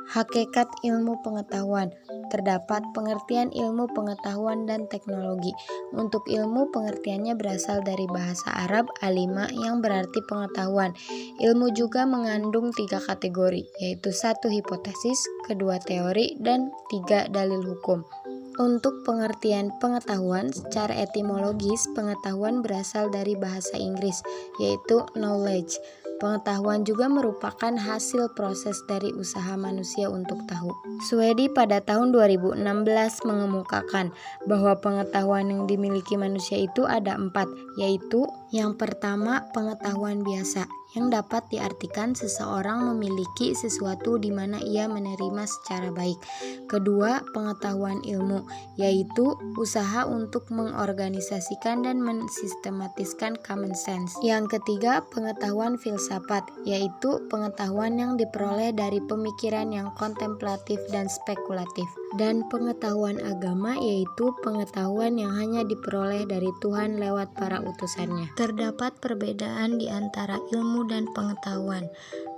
Hakikat ilmu pengetahuan. Terdapat pengertian ilmu pengetahuan dan teknologi. Untuk ilmu, pengertiannya berasal dari bahasa Arab alima yang berarti pengetahuan. Ilmu juga mengandung 3 kategori, yaitu 1 hipotesis, 2 teori, dan 3 dalil hukum. Untuk pengertian pengetahuan, secara etimologis, pengetahuan berasal dari bahasa Inggris, yaitu knowledge. Pengetahuan juga merupakan hasil proses dari usaha manusia untuk tahu. Swedi pada tahun 2016 mengemukakan bahwa pengetahuan yang dimiliki manusia itu ada 4, yaitu yang pertama, pengetahuan biasa, yang dapat diartikan seseorang memiliki sesuatu di mana ia menerima secara baik. Kedua, pengetahuan ilmu, yaitu usaha untuk mengorganisasikan dan mensistematiskan common sense. Yang ketiga, pengetahuan filsafat, yaitu pengetahuan yang diperoleh dari pemikiran yang kontemplatif dan spekulatif. Dan pengetahuan agama, yaitu pengetahuan yang hanya diperoleh dari Tuhan lewat para utusannya. Terdapat perbedaan di antara ilmu dan pengetahuan.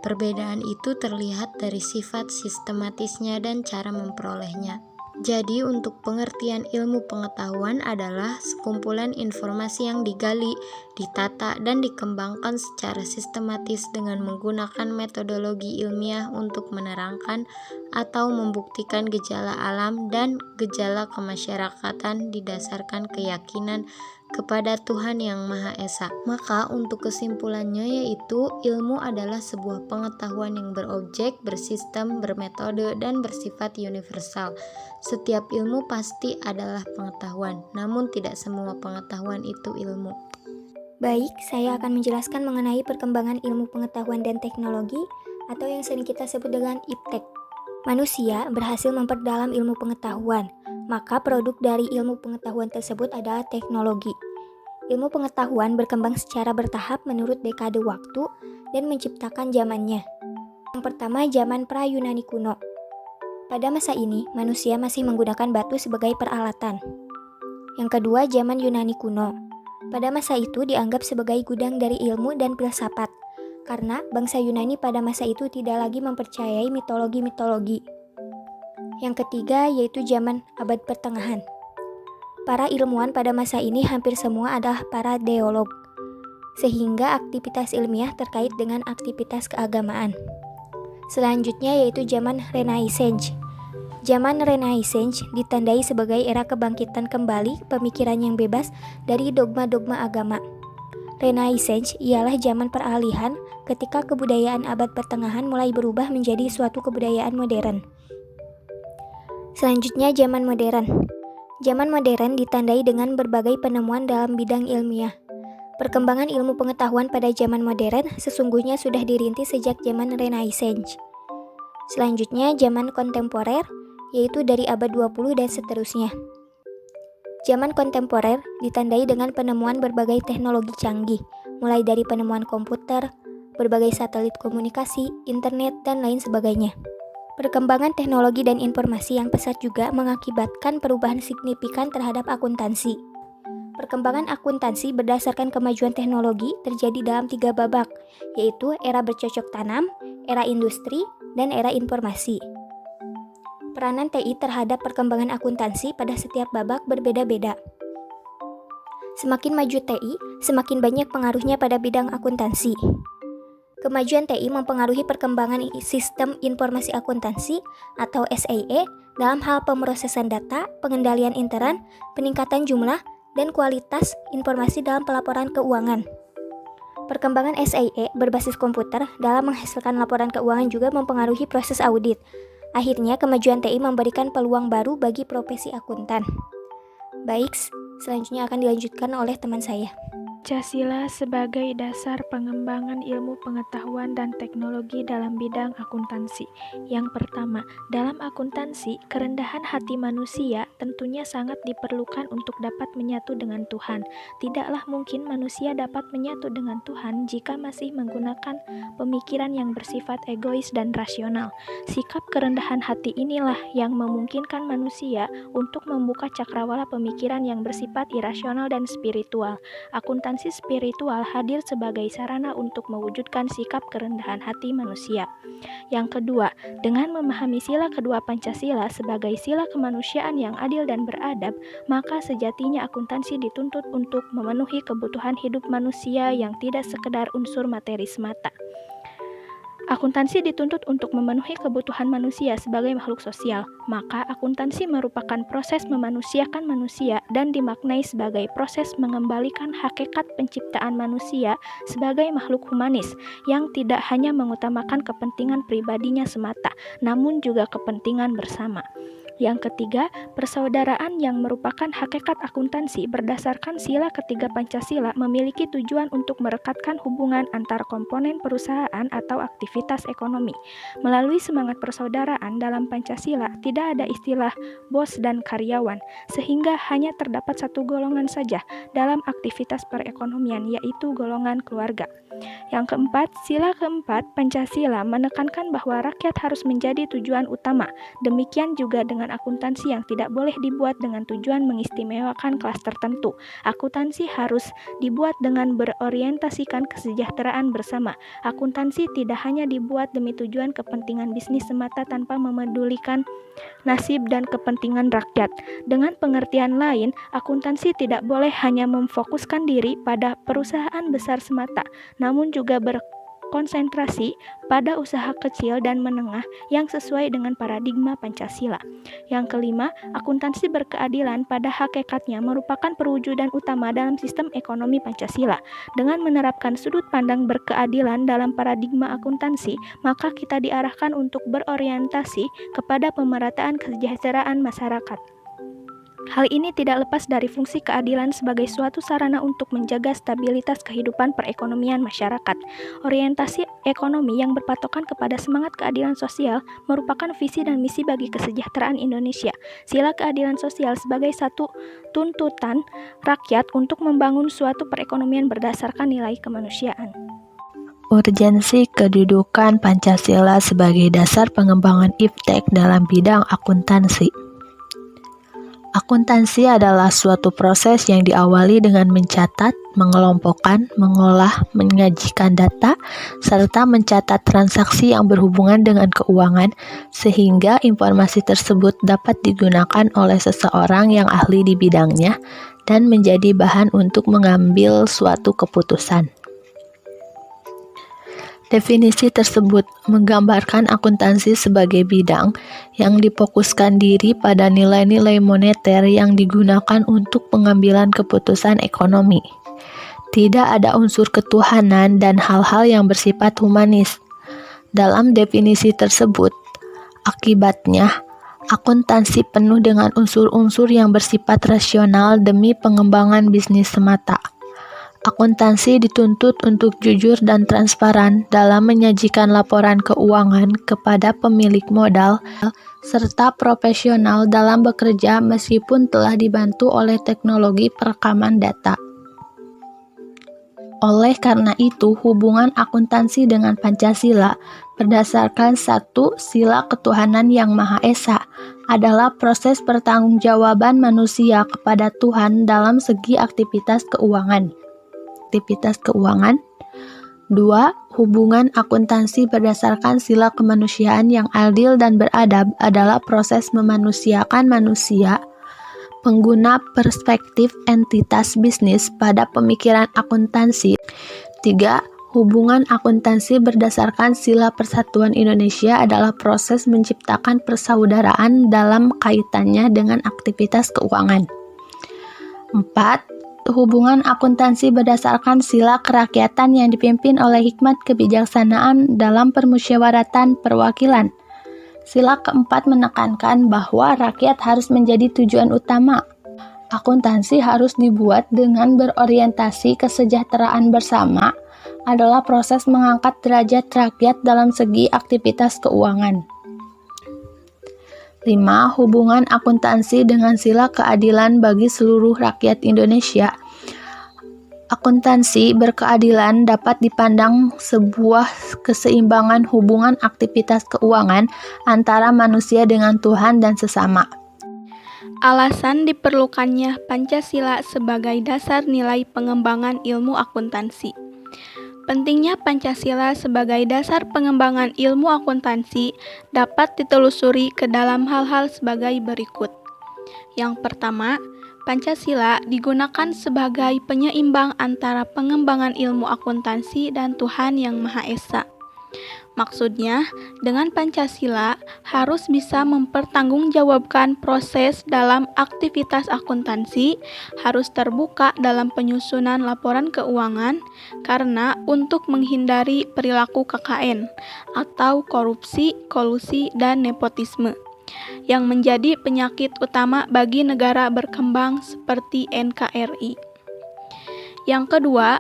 Perbedaan itu terlihat dari sifat sistematisnya dan cara memperolehnya. Jadi untuk pengertian ilmu pengetahuan adalah sekumpulan informasi yang digali, ditata, dan dikembangkan secara sistematis dengan menggunakan metodologi ilmiah untuk menerangkan atau membuktikan gejala alam dan gejala kemasyarakatan didasarkan keyakinan kepada Tuhan Yang Maha Esa. Maka untuk kesimpulannya yaitu ilmu adalah sebuah pengetahuan yang berobjek, bersistem, bermetode, dan bersifat universal. Setiap ilmu pasti adalah pengetahuan, namun tidak semua pengetahuan itu ilmu. Baik, saya akan menjelaskan mengenai perkembangan ilmu pengetahuan dan teknologi atau yang sering kita sebut dengan iptek. Manusia berhasil memperdalam ilmu pengetahuan, maka produk dari ilmu pengetahuan tersebut adalah teknologi. Ilmu pengetahuan berkembang secara bertahap menurut dekade waktu dan menciptakan zamannya. Yang pertama, zaman pra-Yunani kuno. Pada masa ini, manusia masih menggunakan batu sebagai peralatan. Yang kedua, zaman Yunani kuno. Pada masa itu dianggap sebagai gudang dari ilmu dan filsafat, karena bangsa Yunani pada masa itu tidak lagi mempercayai mitologi-mitologi. Yang ketiga yaitu zaman abad pertengahan. Para ilmuwan pada masa ini hampir semua adalah para teolog, sehingga aktivitas ilmiah terkait dengan aktivitas keagamaan. Selanjutnya yaitu zaman Renaissance. Zaman Renaissance ditandai sebagai era kebangkitan kembali pemikiran yang bebas dari dogma-dogma agama. Renaissance ialah zaman peralihan ketika kebudayaan abad pertengahan mulai berubah menjadi suatu kebudayaan modern. Selanjutnya zaman modern. Zaman modern ditandai dengan berbagai penemuan dalam bidang ilmiah. Perkembangan ilmu pengetahuan pada zaman modern sesungguhnya sudah dirintis sejak zaman Renaissance. Selanjutnya zaman kontemporer, yaitu dari abad 20 dan seterusnya. Zaman kontemporer ditandai dengan penemuan berbagai teknologi canggih, mulai dari penemuan komputer, berbagai satelit komunikasi, internet, dan lain sebagainya. Perkembangan teknologi dan informasi yang pesat juga mengakibatkan perubahan signifikan terhadap akuntansi. Perkembangan akuntansi berdasarkan kemajuan teknologi terjadi dalam 3 babak, yaitu era bercocok tanam, era industri, dan era informasi. Peranan TI terhadap perkembangan akuntansi pada setiap babak berbeda-beda. Semakin maju TI, semakin banyak pengaruhnya pada bidang akuntansi. Kemajuan TI mempengaruhi perkembangan sistem informasi akuntansi atau SIE dalam hal pemrosesan data, pengendalian intern, peningkatan jumlah, dan kualitas informasi dalam pelaporan keuangan. Perkembangan SIE berbasis komputer dalam menghasilkan laporan keuangan juga mempengaruhi proses audit. Akhirnya, kemajuan TI memberikan peluang baru bagi profesi akuntan. Baik, selanjutnya akan dilanjutkan oleh teman saya. Pancasila sebagai dasar pengembangan ilmu pengetahuan dan teknologi dalam bidang akuntansi. Yang pertama, dalam akuntansi, kerendahan hati manusia tentunya sangat diperlukan untuk dapat menyatu dengan Tuhan. Tidaklah mungkin manusia dapat menyatu dengan Tuhan jika masih menggunakan pemikiran yang bersifat egois dan rasional. Sikap kerendahan hati inilah yang memungkinkan manusia untuk membuka cakrawala pemikiran yang bersifat irasional dan spiritual. Akuntansi akuntansi spiritual hadir sebagai sarana untuk mewujudkan sikap kerendahan hati manusia. Yang kedua, dengan memahami sila kedua Pancasila sebagai sila kemanusiaan yang adil dan beradab, maka sejatinya akuntansi dituntut untuk memenuhi kebutuhan hidup manusia yang tidak sekedar unsur materi semata. Akuntansi dituntut untuk memenuhi kebutuhan manusia sebagai makhluk sosial, maka akuntansi merupakan proses memanusiakan manusia dan dimaknai sebagai proses mengembalikan hakikat penciptaan manusia sebagai makhluk humanis yang tidak hanya mengutamakan kepentingan pribadinya semata, namun juga kepentingan bersama. Yang ketiga, persaudaraan yang merupakan hakikat akuntansi berdasarkan sila ketiga Pancasila memiliki tujuan untuk merekatkan hubungan antar komponen perusahaan atau aktivitas ekonomi. Melalui semangat persaudaraan dalam Pancasila, tidak ada istilah bos dan karyawan, sehingga hanya terdapat satu golongan saja dalam aktivitas perekonomian, yaitu golongan keluarga. Yang keempat, sila keempat Pancasila menekankan bahwa rakyat harus menjadi tujuan utama. Demikian juga dengan akuntansi yang tidak boleh dibuat dengan tujuan mengistimewakan kelas tertentu. Akuntansi harus dibuat dengan berorientasikan kesejahteraan bersama. Akuntansi tidak hanya dibuat demi tujuan kepentingan bisnis semata tanpa memedulikan nasib dan kepentingan rakyat. Dengan pengertian lain, akuntansi tidak boleh hanya memfokuskan diri pada perusahaan besar semata, namun juga berkonsentrasi pada usaha kecil dan menengah yang sesuai dengan paradigma Pancasila. Yang kelima, akuntansi berkeadilan pada hakikatnya merupakan perwujudan utama dalam sistem ekonomi Pancasila. Dengan menerapkan sudut pandang berkeadilan dalam paradigma akuntansi, maka kita diarahkan untuk berorientasi kepada pemerataan kesejahteraan masyarakat. Hal ini tidak lepas dari fungsi keadilan sebagai suatu sarana untuk menjaga stabilitas kehidupan perekonomian masyarakat. Orientasi ekonomi yang berpatokan kepada semangat keadilan sosial merupakan visi dan misi bagi kesejahteraan Indonesia. Sila keadilan sosial sebagai satu tuntutan rakyat untuk membangun suatu perekonomian berdasarkan nilai kemanusiaan. Urgensi kedudukan Pancasila sebagai dasar pengembangan iptek dalam bidang akuntansi. Akuntansi adalah suatu proses yang diawali dengan mencatat, mengelompokkan, mengolah, menyajikan data, serta mencatat transaksi yang berhubungan dengan keuangan, sehingga informasi tersebut dapat digunakan oleh seseorang yang ahli di bidangnya dan menjadi bahan untuk mengambil suatu keputusan. Definisi tersebut menggambarkan akuntansi sebagai bidang yang difokuskan diri pada nilai-nilai moneter yang digunakan untuk pengambilan keputusan ekonomi. Tidak ada unsur ketuhanan dan hal-hal yang bersifat humanis. Dalam definisi tersebut, akibatnya akuntansi penuh dengan unsur-unsur yang bersifat rasional demi pengembangan bisnis semata. Akuntansi dituntut untuk jujur dan transparan dalam menyajikan laporan keuangan kepada pemilik modal, serta profesional dalam bekerja meskipun telah dibantu oleh teknologi perekaman data. Oleh karena itu, hubungan akuntansi dengan Pancasila berdasarkan satu sila ketuhanan yang Maha Esa adalah proses pertanggungjawaban manusia kepada Tuhan dalam segi aktivitas keuangan. 2. Hubungan akuntansi berdasarkan sila kemanusiaan yang adil dan beradab adalah proses memanusiakan manusia. Pengguna perspektif entitas bisnis pada pemikiran akuntansi. 3. Hubungan akuntansi berdasarkan sila persatuan Indonesia adalah proses menciptakan persaudaraan dalam kaitannya dengan aktivitas keuangan. 4. Hubungan akuntansi berdasarkan sila kerakyatan yang dipimpin oleh hikmat kebijaksanaan dalam permusyawaratan perwakilan. Sila keempat menekankan bahwa rakyat harus menjadi tujuan utama. Akuntansi harus dibuat dengan berorientasi kesejahteraan bersama adalah proses mengangkat derajat rakyat dalam segi aktivitas keuangan. 5. Hubungan akuntansi dengan sila keadilan bagi seluruh rakyat Indonesia. Akuntansi berkeadilan dapat dipandang sebuah keseimbangan hubungan aktivitas keuangan antara manusia dengan Tuhan dan sesama. Alasan diperlukannya Pancasila sebagai dasar nilai pengembangan ilmu akuntansi. Pentingnya Pancasila sebagai dasar pengembangan ilmu akuntansi dapat ditelusuri ke dalam hal-hal sebagai berikut. Yang pertama, Pancasila digunakan sebagai penyeimbang antara pengembangan ilmu akuntansi dan Tuhan Yang Maha Esa. Maksudnya, dengan Pancasila harus bisa mempertanggungjawabkan proses dalam aktivitas akuntansi, harus terbuka dalam penyusunan laporan keuangan, karena untuk menghindari perilaku KKN atau korupsi, kolusi, dan nepotisme yang menjadi penyakit utama bagi negara berkembang seperti NKRI. Yang kedua,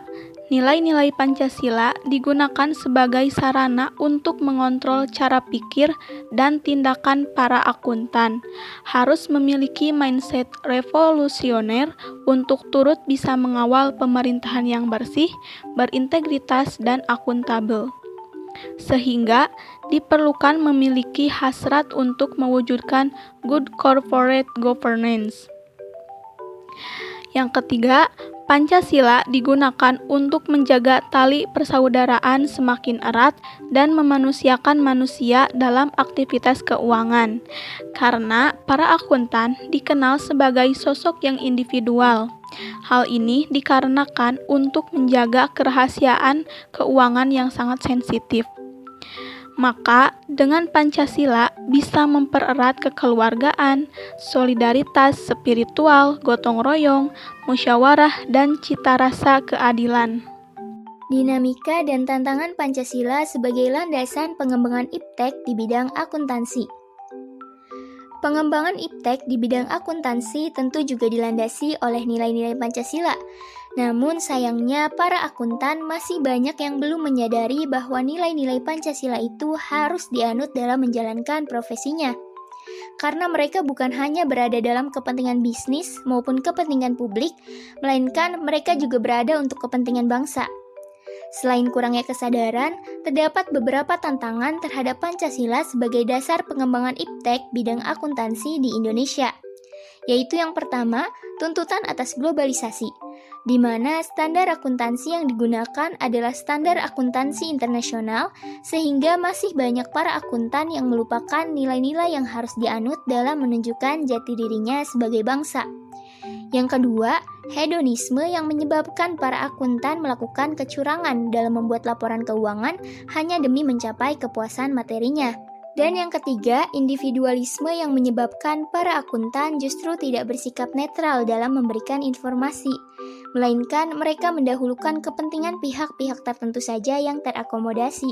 nilai-nilai Pancasila digunakan sebagai sarana untuk mengontrol cara pikir dan tindakan para akuntan. Harus memiliki mindset revolusioner untuk turut bisa mengawal pemerintahan yang bersih, berintegritas, dan akuntabel. Sehingga diperlukan memiliki hasrat untuk mewujudkan good corporate governance. Yang ketiga, Pancasila digunakan untuk menjaga tali persaudaraan semakin erat dan memanusiakan manusia dalam aktivitas keuangan, karena para akuntan dikenal sebagai sosok yang individual. Hal ini dikarenakan untuk menjaga kerahasiaan keuangan yang sangat sensitif. Maka, dengan Pancasila bisa mempererat kekeluargaan, solidaritas spiritual, gotong royong, musyawarah, dan cita rasa keadilan. Dinamika dan tantangan Pancasila sebagai landasan pengembangan iptek di bidang akuntansi. Pengembangan iptek di bidang akuntansi tentu juga dilandasi oleh nilai-nilai Pancasila. Namun sayangnya para akuntan masih banyak yang belum menyadari bahwa nilai-nilai Pancasila itu harus dianut dalam menjalankan profesinya. Karena mereka bukan hanya berada dalam kepentingan bisnis maupun kepentingan publik, melainkan mereka juga berada untuk kepentingan bangsa. Selain kurangnya kesadaran, terdapat beberapa tantangan terhadap Pancasila sebagai dasar pengembangan iptek bidang akuntansi di Indonesia. Yaitu yang pertama, tuntutan atas globalisasi, di mana standar akuntansi yang digunakan adalah standar akuntansi internasional, sehingga masih banyak para akuntan yang melupakan nilai-nilai yang harus dianut dalam menunjukkan jati dirinya sebagai bangsa. Yang kedua, hedonisme yang menyebabkan para akuntan melakukan kecurangan dalam membuat laporan keuangan hanya demi mencapai kepuasan materinya. Dan yang ketiga, individualisme yang menyebabkan para akuntan justru tidak bersikap netral dalam memberikan informasi, melainkan mereka mendahulukan kepentingan pihak-pihak tertentu saja yang terakomodasi.